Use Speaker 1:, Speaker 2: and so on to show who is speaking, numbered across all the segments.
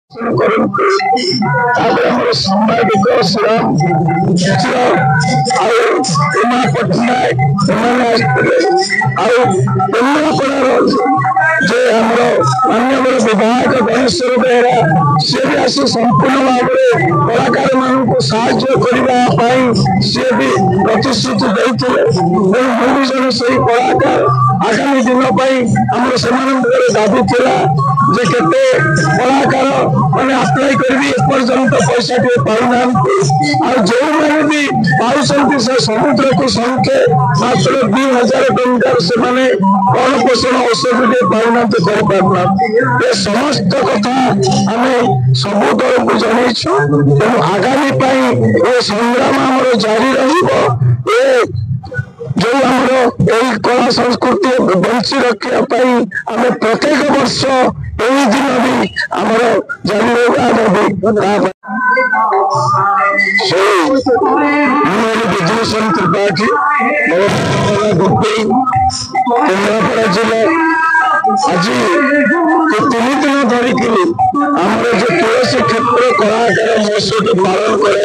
Speaker 1: साम्बादिक श्रीराम उमा पट्टनायक जे माननीय विधायक गणेश्वर बेहरा सी भी आसी संपूर्ण भाव में कलाकार मान साहाय्य करने सी भी प्रतिश्रुति देते जन से कलाकार आगामी दिन आम से दाबी था जे केते कलाकार मैंने अप्लाई करपर्यंत पैसा टे पाऊना जो मैंने भी पाँच से समुद्र को संख्या मात्र 2000 टंकार से कौन पोषण औषध टे पाऊना करना ये समस्त कथा आम सबू दल को जनईचु तेणु आगामी ये संग्राम आम जारी रही जो आम कला संस्कृति बंची रखा आम प्रत्येक वर्ष यही दिन भी आम जारी विजयसन त्रिपाठी केन्द्रापड़ा जिला आज 3 दिन धरिक आम जो तुलसी क्षेत्र कलाकार महोत्सव पालन कर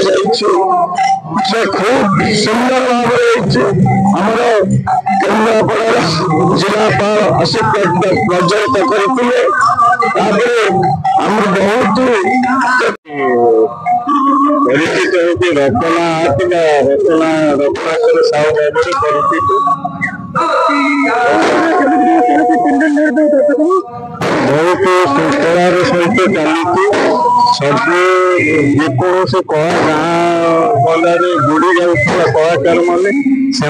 Speaker 1: खूब सुंदर भाव केन्द्रापड़ा जिलापाल आसी प्रज्वलित करते बहुत परिचित होती रचना रत्नाकर साहू भाव परिचित बहुत सुस्तरार सहित चलती सब जेकोसी कला गाँ गलारे बुड़ी जाऊला कलाकार मैंने से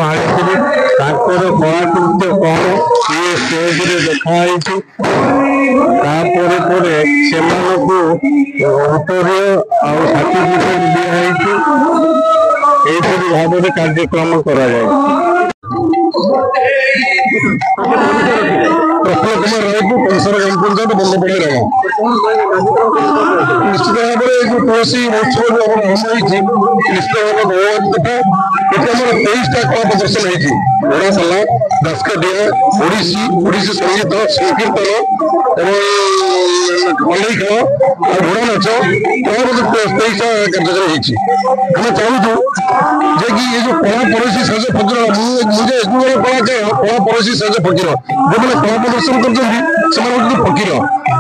Speaker 1: आनी कलाकृत्य कौन ये स्टेज देखाई उत्तर सर्टिफिकेट दिखाई भाव में कार्यक्रम कर प्रफुल्ल कुमार राय को पंचर ग्राम पंचायत बल्लपड़ी रहा निश्चित भाव में तुलसी महोत्सव जो निश्चित भाव भगवान कथा ये 23टा कला प्रदर्शन होती घोड़ा सला दासकाठिया ओडिसी संगीत संकीर्तन मल्लई खेल और घोड़ा नाच 23टा कार्यक्रम होती आम चाहूँ जे कि ये जो कला पड़ोसी सज फकीर मुझे कलाकार कला पड़ोसी सज फकीर जो मैंने कला प्रदर्शन कर फकीर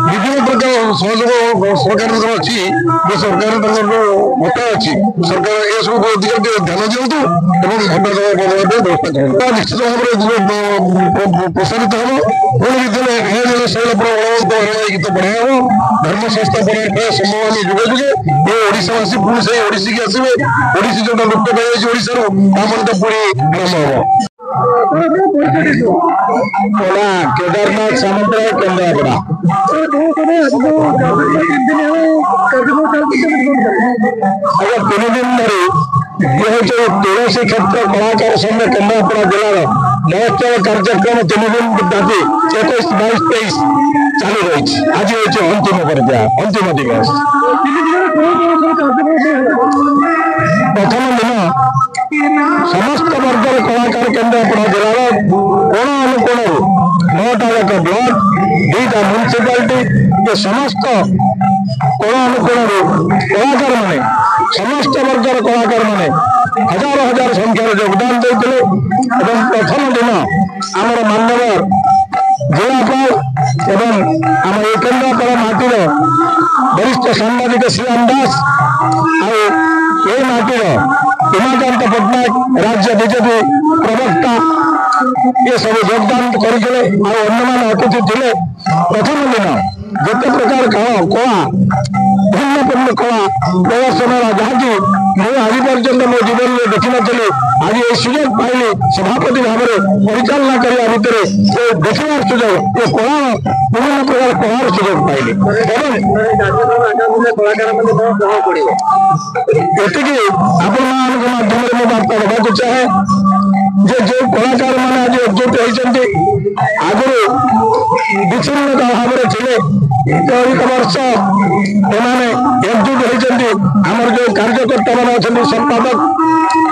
Speaker 1: विभिन्न प्रकार सहयोग सरकार अच्छी जो सरकार भत्ता अच्छी सरकार ये सब अधिकार ध्यान दिखाते भत्ता व्यवस्था निश्चित भाव में प्रसारित हम पुणी विद्यालय शैल गीत बढ़िया हम धर्म संस्था बढ़िया संभव जुगे जुगे ये ओडावासी पुणी से ओडिशी की आसवे ओडिशी जो लुप्त पाई ओडार पुणी आरंभ हम केदारनाथ सामंतराय केन्द्रापड़ा अगर 3 दिन धरी यह जो तुलसी क्षेत्र कलाकार संघ केन्द्रापड़ा जिलार महोत्सव कार्यक्रम 3 दिन व्यापी 21, 22, 23 चालू रही आज हूँ अंतिम पर्याय अंतिम दिवस प्रथम दिन समस्त वर्गर कलाकार केन्द्रापड़ा जिलार कोण अनुकोण 9टा जाक ब्लॉक 2टा म्युनिसिपालिटी समस्त कोण अनुकोण कलाकार माने समस्त वर्गर कलाकार माने हजार हजार संख्यार योगदान देते प्रथम दिन आमर मान्यवर जिलापाल एवं आम ये केन्द्रापड़ा माटीर वरिष्ठ सांबादिक श्रीराम दास आई माटीर उमाकांत पट्टनायक राज्य बीजेपी प्रवक्ता ये सब योगदान करते अन्य अतिथि थे प्रथम दिन जिते प्रकार कला भिन्न भिन्न कला प्रदर्शन जहाँकि मुझे आज पर्यटन मो जीवन में देखी नी आज ये सुजोग पाइली सभापति भाव में परिचालना करने भितर देखार सुजोग ये कला विभिन्न प्रकार कलार सुजोग पाइली एति आपण माध्यम बार्ता देवाक चाहे ଯେ ଯୋଉ କଳାକାର ମାନେ ଆଜି ଏକଜୁଟ ହେଇଛନ୍ତି ଆଗରୁ ବିଚ୍ଛିନ୍ନ ଭାବରେ ଥିଲେ ଚଳିତ ବର୍ଷ ଏମାନେ ଏକଜୁଟ ହେଇଛନ୍ତି। ଆମର ଯୋଉ କାର୍ଯ୍ୟକର୍ତ୍ତା ମାନେ ଅଛନ୍ତି ସମ୍ପାଦକ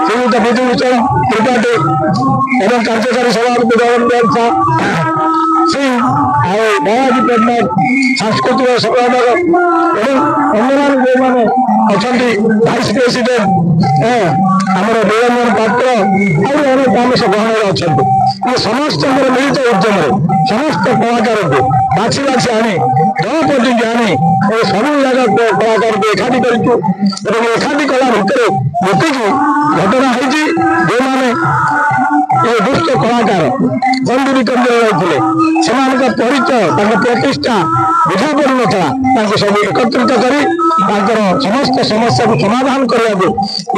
Speaker 1: ଶ୍ରୀଯୁକ୍ତ ବିଜୁଭୂଷଣ ତ୍ରିପାଠୀ ଏବଂ କାର୍ଯ୍ୟକାରୀ ସଭାପତି ଜଗନ୍ନାଥ ସିଂ ଆଉ ବାବାଜୀ ପଟ୍ଟନାୟକ ସାଂସ୍କୃତିକ ସମ୍ପାଦକ ଏବଂ ଅନ୍ୟମାନେ ଯୋଉମାନେ ଅଛନ୍ତି ଭାଇସ୍ ପ୍ରେସିଡେଣ୍ଟ ଆମର ନିରଞ୍ଜନ ପାତ୍ର ଆଉ ଅନେକ ଆମିଷ ଗ୍ରହଣରେ ଅଛନ୍ତି। ଏ ସମସ୍ତଙ୍କର ମିଳିତ ଉଦ୍ୟମରେ ସମସ୍ତ କଳାକାରଙ୍କୁ ବାଛି ବାଛି ଆଣି ଦଳପତିଙ୍କୁ ଆଣି ସବୁ ଜାଗା କଳାକାରଙ୍କୁ ଏକାଠି କରିଛୁ ଏବଂ ଏକାଠି କଲା ଭିତରେ ଯେତିକି ଘଟଣା ହେଇଛି ଯେଉଁମାନେ ଏ ଦୁଷ୍ଟ କଳାକାର ବନ୍ଦୁରୀ କେନ୍ଦ୍ରରେ ରହିଥିଲେ ସେମାନଙ୍କ ପରିଚୟ ତାଙ୍କ ପ୍ରତିଷ୍ଠା ବୁଝା ପଡୁନଥିଲା ତାଙ୍କୁ ସବୁ ଏକତ୍ରିତ କରି ତାଙ୍କର ସମସ୍ତ ସମସ୍ୟାକୁ ସମାଧାନ କରିବାକୁ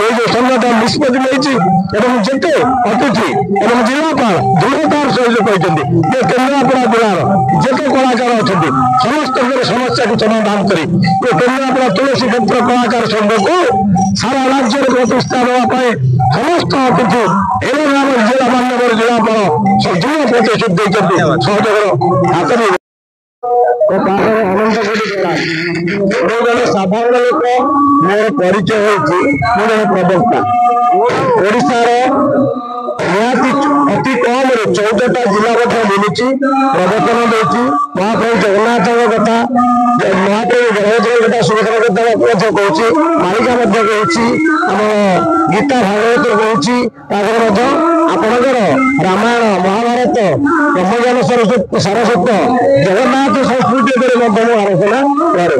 Speaker 1: ଏଇ ଯୋଉ ସଂଗଠନ ନିଷ୍ପତ୍ତି ନେଇଛି ଏବଂ ଯେତେ ଅତିଥି ଏବଂ ଜିଲ୍ଲାପାଳ ଦୃଢ଼ତାର ସହିତ କହିଛନ୍ତି ଯେ କେନ୍ଦ୍ରାପଡ଼ା ଜିଲ୍ଲାର ଯେତେ କଳାକାର ଅଛନ୍ତି ସମସ୍ତଙ୍କର ସମସ୍ୟାକୁ ସମାଧାନ କରି ଏ କେନ୍ଦ୍ରାପଡ଼ା ତୁଳସୀ କ୍ଷେତ୍ର କଳାକାର ସଂଘକୁ ସାରା ରାଜ୍ୟରେ ପ୍ରତିଷ୍ଠା ଦେବା ପାଇଁ ସମସ୍ତ ଅତିଥି ଏବଂ ଆମର ଜିଲ୍ଲା ମାନ୍ୟବର ଜିଲ୍ଲାପାଳ ଦୃଢ଼ ପ୍ରତିଶ୍ରୁତି ଦେଇଛନ୍ତି ସହଯୋଗର ହାତରେ ଅନନ୍ତ କୋଟି ପ୍ରଣାମ। ମୁଁ ଜଣେ ସାଧାରଣ ଲୋକ ମୋର ପରିଚୟ ହେଉଛି ମୁଁ ଜଣେ ପ୍ରବକ୍ତା ଓଡ଼ିଶାର ନିହାତି ଅତି କମରେ 14ଟା ଜିଲ୍ଲା ମଧ୍ୟ ବୁଲିଛି ପ୍ରବଚନ ଦେଇଛି ମହାପ୍ରଭୁ ଜଗନ୍ନାଥଙ୍କ କଥା ମହାପ୍ରଭୁ ବଳଭଦ୍ର କଥା ସୁଭଦ୍ରା କଥା ମଧ୍ୟ କହୁଛି ମାଳିକା ମଧ୍ୟ କହୁଛି ଆମ ଗୀତା ଭାଗବତ କହୁଛି ତାପରେ ମଧ୍ୟ ଆପଣଙ୍କର ରାମାୟଣ ମହାଭାରତ ବ୍ରହ୍ମଜ୍ଞାନ ସରସ୍ୱତ ଜଗନ୍ନାଥ ସଂସ୍କୃତି ଉପରେ ମଧ୍ୟ ମୁଁ ଆଲୋଚନା କରେ।